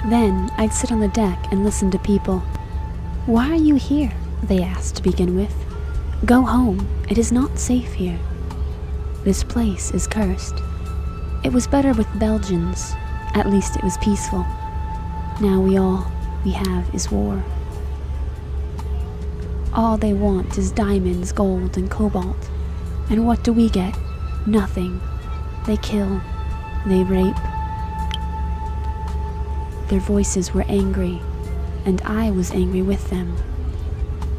Then I'd sit on the deck and listen to people. "Why are you here?" they asked to begin with. "Go home, it is not safe here. This place is cursed." It was better with Belgians, at least it was peaceful. Now all we have is war. All they want is diamonds, gold, and cobalt. And what do we get? Nothing. They kill. They rape. Their voices were angry, and I was angry with them.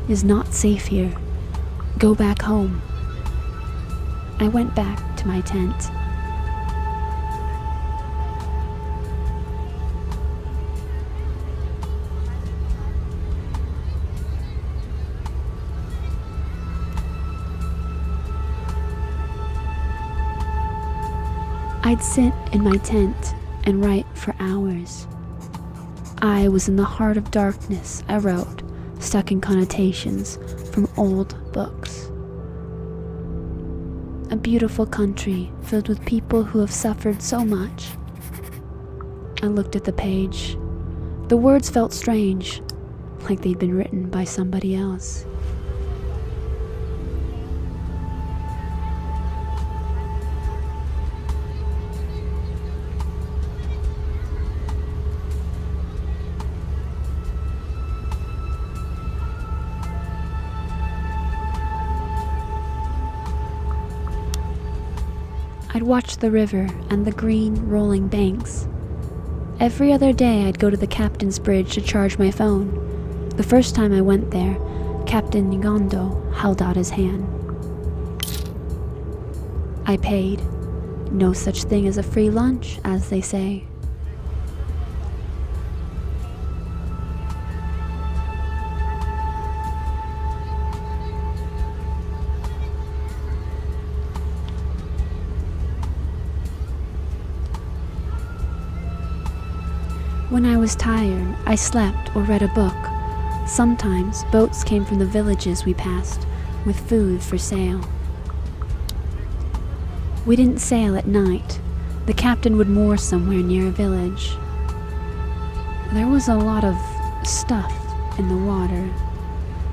It is not safe here. Go back home. I went back to my tent. I'd sit in my tent and write for hours. I was in the heart of darkness, I wrote, stuck in connotations from old books. A beautiful country filled with people who have suffered so much. I looked at the page. The words felt strange, like they'd been written by somebody else. I'd watch the river and the green, rolling banks. Every other day I'd go to the captain's bridge to charge my phone. The first time I went there, Captain Ngondo held out his hand. I paid. No such thing as a free lunch, as they say. When I was tired, I slept or read a book. Sometimes boats came from the villages we passed, with food for sale. We didn't sail at night. The captain would moor somewhere near a village. There was a lot of stuff in the water.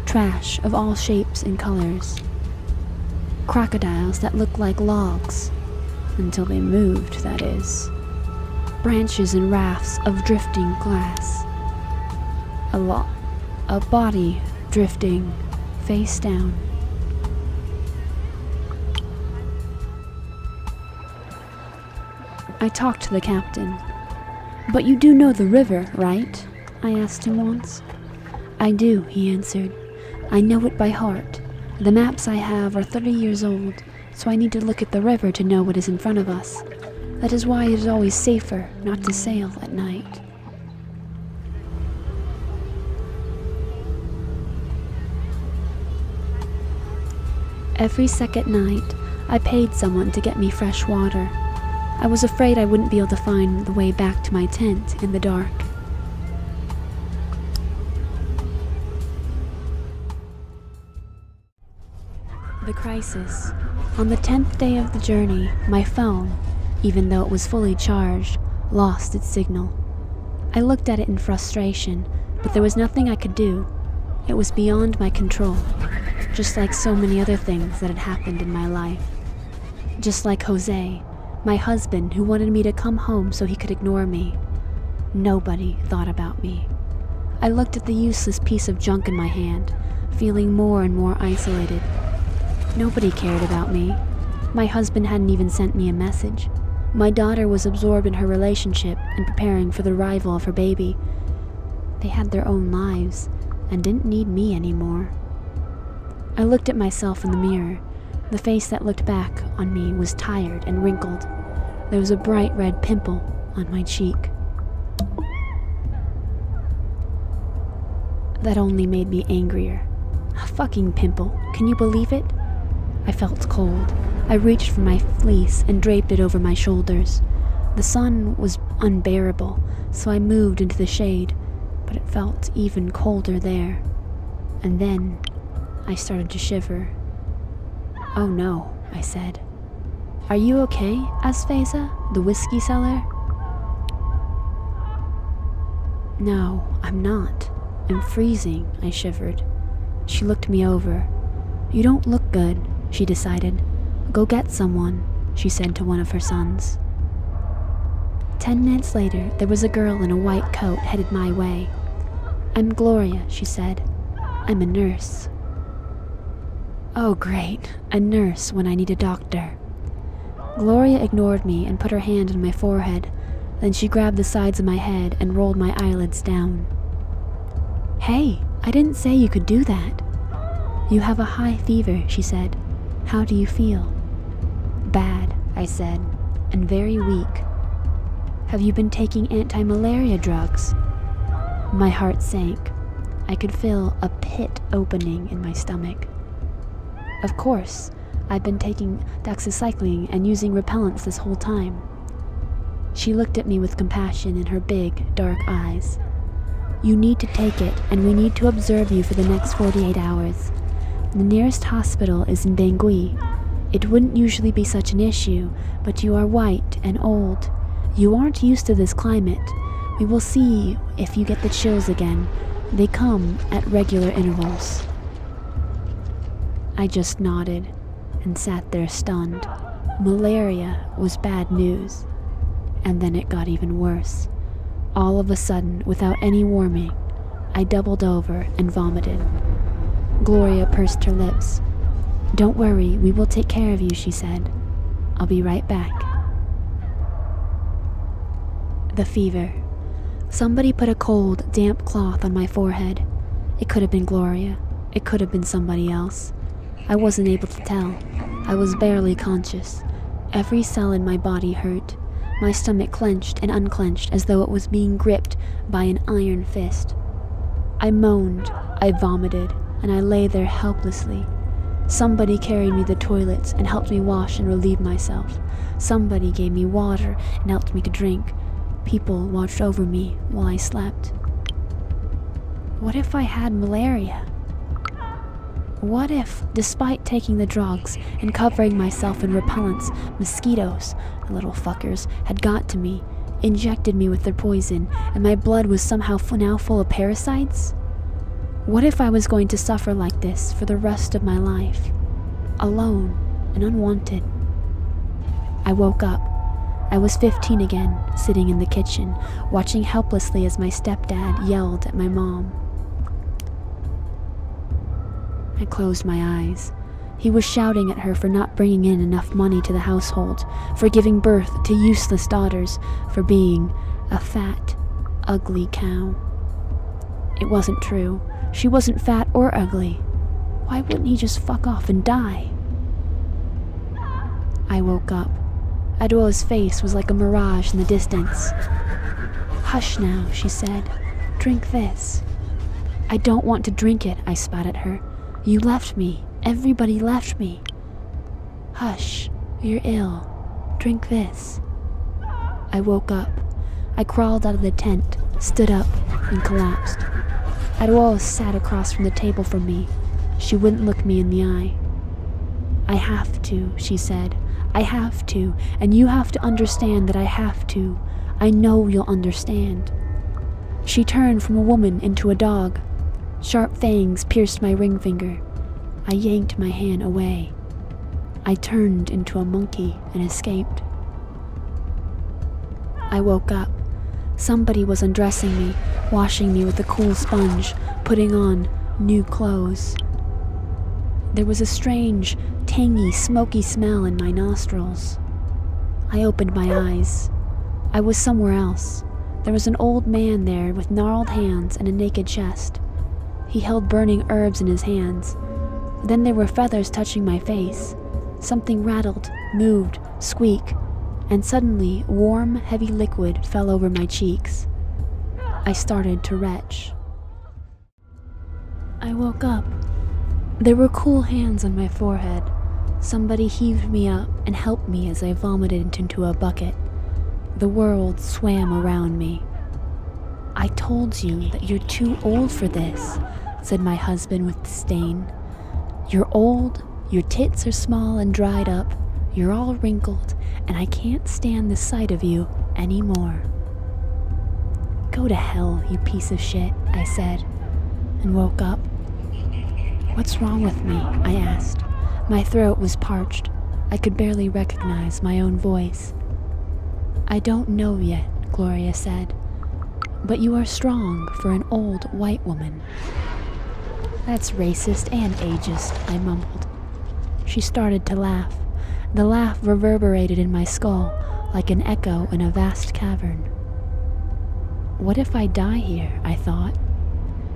Trash of all shapes and colors. Crocodiles that looked like logs. Until they moved, that is. Branches and rafts of drifting glass. A body drifting face down. I talked to the captain. "But you do know the river, right?" I asked him once. "I do," he answered. "I know it by heart. The maps I have are 30 years old, so I need to look at the river to know what is in front of us. That is why it is always safer not to sail at night." Every second night, I paid someone to get me fresh water. I was afraid I wouldn't be able to find the way back to my tent in the dark. The crisis. On the 10th day of the journey, my phone, even though it was fully charged, lost its signal. I looked at it in frustration, but there was nothing I could do. It was beyond my control, just like so many other things that had happened in my life. Just like Jose, my husband who wanted me to come home so he could ignore me. Nobody thought about me. I looked at the useless piece of junk in my hand, feeling more and more isolated. Nobody cared about me. My husband hadn't even sent me a message. My daughter was absorbed in her relationship and preparing for the arrival of her baby. They had their own lives and didn't need me anymore. I looked at myself in the mirror. The face that looked back on me was tired and wrinkled. There was a bright red pimple on my cheek. That only made me angrier. A fucking pimple, can you believe it? I felt cold. I reached for my fleece and draped it over my shoulders. The sun was unbearable, so I moved into the shade, but it felt even colder there. And then I started to shiver. "Oh no," I said. "Are you okay?" asked Feza, the whiskey seller. No, I'm not. I'm freezing, I shivered. She looked me over. You don't look good, she decided. Go get someone, she said to one of her sons. 10 minutes later, there was a girl in a white coat headed my way. I'm Gloria, she said. I'm a nurse. Oh great, a nurse when I need a doctor. Gloria ignored me and put her hand on my forehead. Then she grabbed the sides of my head and rolled my eyelids down. Hey, I didn't say you could do that. You have a high fever, she said. How do you feel? Bad, I said, and very weak. Have you been taking anti-malaria drugs? My heart sank. I could feel a pit opening in my stomach. Of course, I've been taking doxycycline and using repellents this whole time. She looked at me with compassion in her big, dark eyes. You need to take it, and we need to observe you for the next 48 hours. The nearest hospital is in Bangui. It wouldn't usually be such an issue, but you are white and old. You aren't used to this climate. We will see if you get the chills again. They come at regular intervals. I just nodded and sat there stunned. Malaria was bad news. And then it got even worse. All of a sudden, without any warning, I doubled over and vomited. Gloria pursed her lips. Don't worry, we will take care of you, she said. I'll be right back. The fever. Somebody put a cold, damp cloth on my forehead. It could have been Gloria. It could have been somebody else. I wasn't able to tell. I was barely conscious. Every cell in my body hurt. My stomach clenched and unclenched as though it was being gripped by an iron fist. I moaned, I vomited, and I lay there helplessly. Somebody carried me to the toilets and helped me wash and relieve myself. Somebody gave me water and helped me to drink. People watched over me while I slept. What if I had malaria? What if, despite taking the drugs and covering myself in repellents, mosquitoes, the little fuckers, had got to me, injected me with their poison, and my blood was somehow now full of parasites? What if I was going to suffer like this for the rest of my life, alone and unwanted? I woke up. I was 15 again, sitting in the kitchen, watching helplessly as my stepdad yelled at my mom. I closed my eyes. He was shouting at her for not bringing in enough money to the household, for giving birth to useless daughters, for being a fat, ugly cow. It wasn't true. She wasn't fat or ugly. Why wouldn't he just fuck off and die? I woke up. Adwoa's face was like a mirage in the distance. Hush now, she said. Drink this. I don't want to drink it, I spat at her. You left me. Everybody left me. Hush, you're ill. Drink this. I woke up. I crawled out of the tent, stood up, and collapsed. Adwoa sat across from the table from me. She wouldn't look me in the eye. I have to, she said. I have to, and you have to understand that I have to. I know you'll understand. She turned from a woman into a dog. Sharp fangs pierced my ring finger. I yanked my hand away. I turned into a monkey and escaped. I woke up. Somebody was undressing me, washing me with a cool sponge, putting on new clothes. There was a strange, tangy, smoky smell in my nostrils. I opened my eyes. I was somewhere else. There was an old man there with gnarled hands and a naked chest. He held burning herbs in his hands. Then there were feathers touching my face. Something rattled, moved, squeaked, and suddenly warm, heavy liquid fell over my cheeks. I started to retch. I woke up. There were cool hands on my forehead. Somebody heaved me up and helped me as I vomited into a bucket. The world swam around me. I told you that you're too old for this, said my husband with disdain. You're old, your tits are small and dried up, you're all wrinkled, and I can't stand the sight of you anymore. "Go to hell, you piece of shit," I said, and woke up. "What's wrong with me?" I asked. My throat was parched. I could barely recognize my own voice. "I don't know yet," Gloria said, "but you are strong for an old white woman." "That's racist and ageist," I mumbled. She started to laugh. The laugh reverberated in my skull like an echo in a vast cavern. What if I die here, I thought.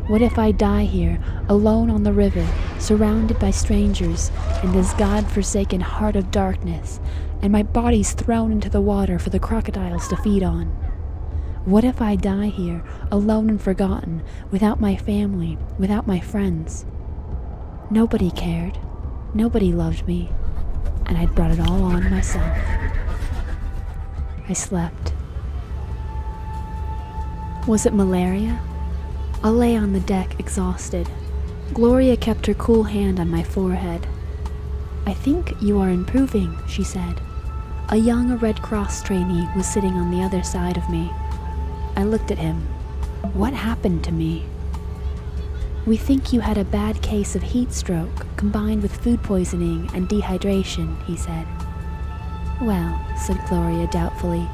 What if I die here, alone on the river, surrounded by strangers, in this God-forsaken heart of darkness, and my body's thrown into the water for the crocodiles to feed on? What if I die here, alone and forgotten, without my family, without my friends? Nobody cared. Nobody loved me, and I'd brought it all on myself. I slept. Was it malaria? I lay on the deck, exhausted. Gloria kept her cool hand on my forehead. "I think you are improving," she said. A young Red Cross trainee was sitting on the other side of me. I looked at him. What happened to me? "We think you had a bad case of heat stroke combined with food poisoning and dehydration," he said. "Well," said Gloria doubtfully,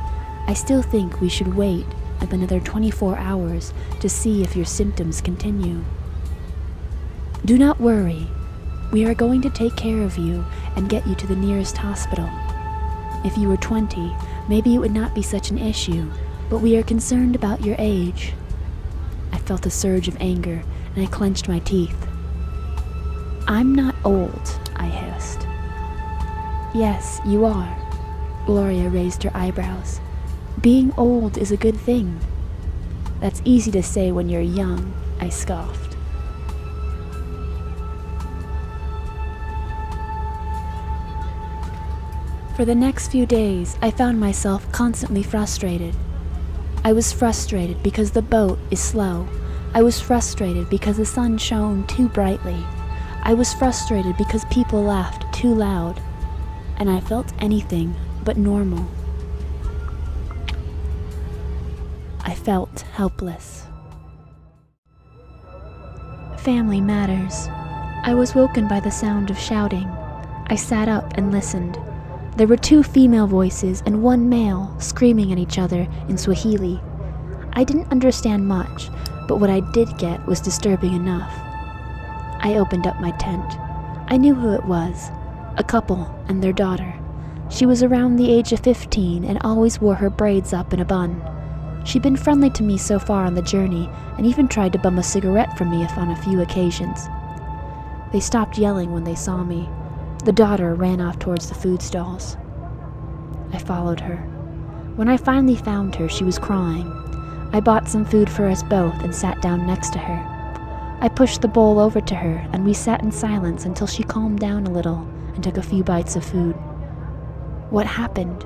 "I still think we should wait another 24 hours to see if your symptoms continue." "Do not worry. We are going to take care of you and get you to the nearest hospital. If you were 20, maybe it would not be such an issue, but we are concerned about your age." I felt a surge of anger, and I clenched my teeth. "I'm not old," I hissed. "Yes, you are." Gloria raised her eyebrows. "Being old is a good thing." "That's easy to say when you're young," I scoffed. For the next few days, I found myself constantly frustrated. I was frustrated because the boat is slow. I was frustrated because the sun shone too brightly. I was frustrated because people laughed too loud. And I felt anything but normal. I felt helpless. Family matters. I was woken by the sound of shouting. I sat up and listened. There were 2 female voices and 1 male screaming at each other in Swahili. I didn't understand much, but what I did get was disturbing enough. I opened up my tent. I knew who it was. A couple and their daughter. She was around the age of 15 and always wore her braids up in a bun. She'd been friendly to me so far on the journey and even tried to bum a cigarette from me on a few occasions. They stopped yelling when they saw me. The daughter ran off towards the food stalls. I followed her. When I finally found her, she was crying. I bought some food for us both and sat down next to her. I pushed the bowl over to her, and we sat in silence until she calmed down a little and took a few bites of food. "What happened?"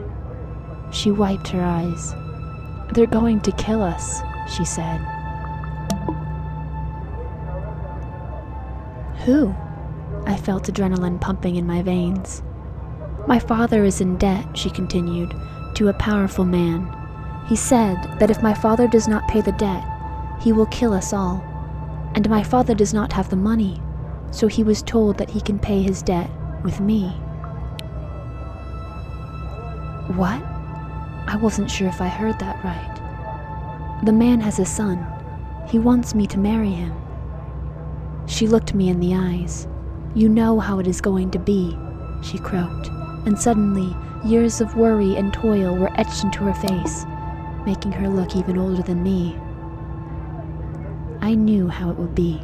She wiped her eyes. "They're going to kill us," she said. "Who?" I felt adrenaline pumping in my veins. "My father is in debt," she continued, "to a powerful man. He said that if my father does not pay the debt, he will kill us all. And my father does not have the money, so he was told that he can pay his debt with me." What? I wasn't sure if I heard that right. "The man has a son. He wants me to marry him." She looked me in the eyes. "You know how it is going to be," she croaked, and suddenly years of worry and toil were etched into her face, making her look even older than me. I knew how it would be.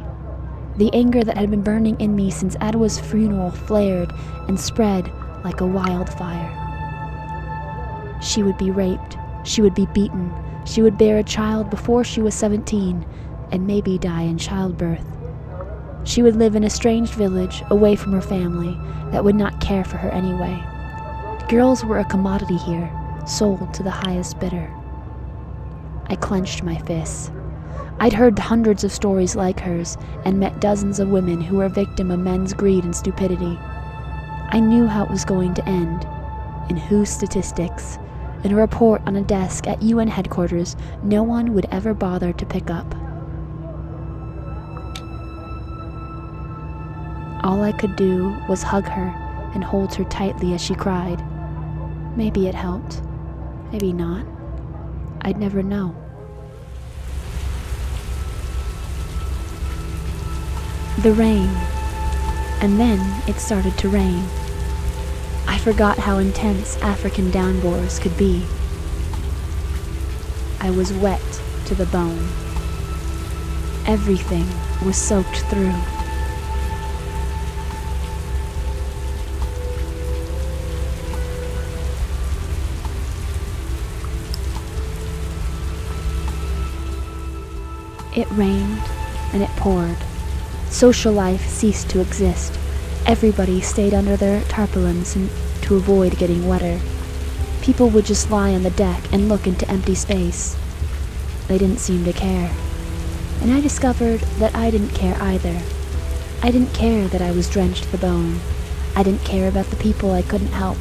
The anger that had been burning in me since Adwa's funeral flared and spread like a wildfire. She would be raped, she would be beaten, she would bear a child before she was 17, and maybe die in childbirth. She would live in a strange village away from her family that would not care for her anyway. Girls were a commodity here, sold to the highest bidder. I clenched my fists. I'd heard hundreds of stories like hers and met dozens of women who were victim of men's greed and stupidity. I knew how it was going to end, in whose statistics, and a report on a desk at UN headquarters no one would ever bother to pick up. All I could do was hug her and hold her tightly as she cried. Maybe it helped, maybe not. I'd never know. The rain, and then it started to rain. I forgot how intense African downpours could be. I was wet to the bone. Everything was soaked through. It rained and it poured. Social life ceased to exist. Everybody stayed under their tarpaulins to avoid getting wetter. People would just lie on the deck and look into empty space. They didn't seem to care. And I discovered that I didn't care either. I didn't care that I was drenched to the bone. I didn't care about the people I couldn't help.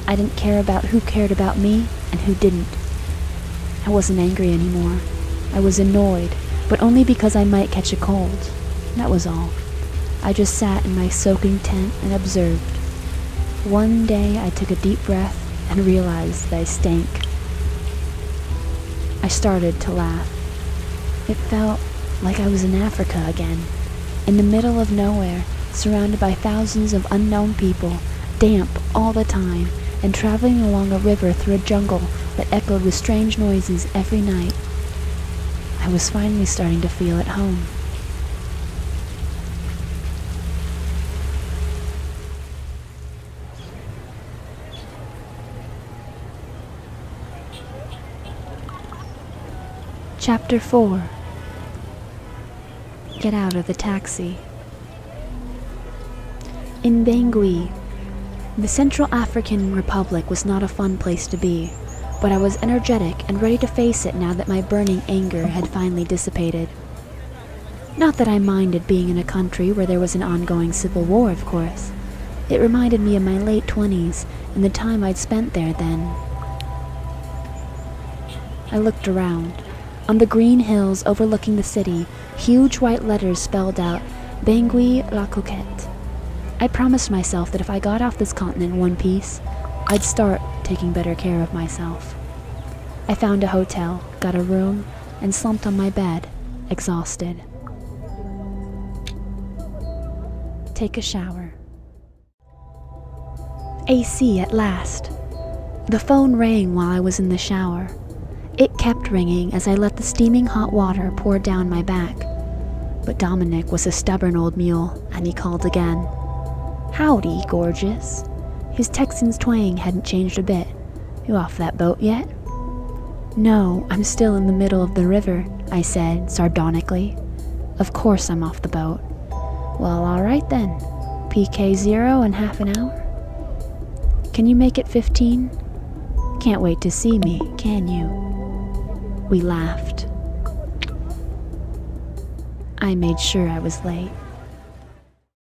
I didn't care about who cared about me and who didn't. I wasn't angry anymore. I was annoyed, but only because I might catch a cold. That was all. I just sat in my soaking tent and observed. One day I took a deep breath and realized that I stank. I started to laugh. It felt like I was in Africa again, in the middle of nowhere, surrounded by thousands of unknown people, damp all the time, and traveling along a river through a jungle that echoed with strange noises every night. I was finally starting to feel at home. Chapter 4. Get out of the taxi. In Bangui, the Central African Republic was not a fun place to be, but I was energetic and ready to face it now that my burning anger had finally dissipated. Not that I minded being in a country where there was an ongoing civil war, of course. It reminded me of my late 20s and the time I'd spent there then. I looked around. On the green hills overlooking the city, huge white letters spelled out, Bangui la Coquette. I promised myself that if I got off this continent in one piece, I'd start taking better care of myself. I found a hotel, got a room, and slumped on my bed, exhausted. Take a shower. AC at last. The phone rang while I was in the shower. It kept ringing as I let the steaming hot water pour down my back. But Dominic was a stubborn old mule, and he called again. Howdy, gorgeous. His Texan's twang hadn't changed a bit. You off that boat yet? No, I'm still in the middle of the river, I said, sardonically. Of course I'm off the boat. Well, all right then. PK 0 in half an hour? Can you make it 15? Can't wait to see me, can you? We laughed. I made sure I was late.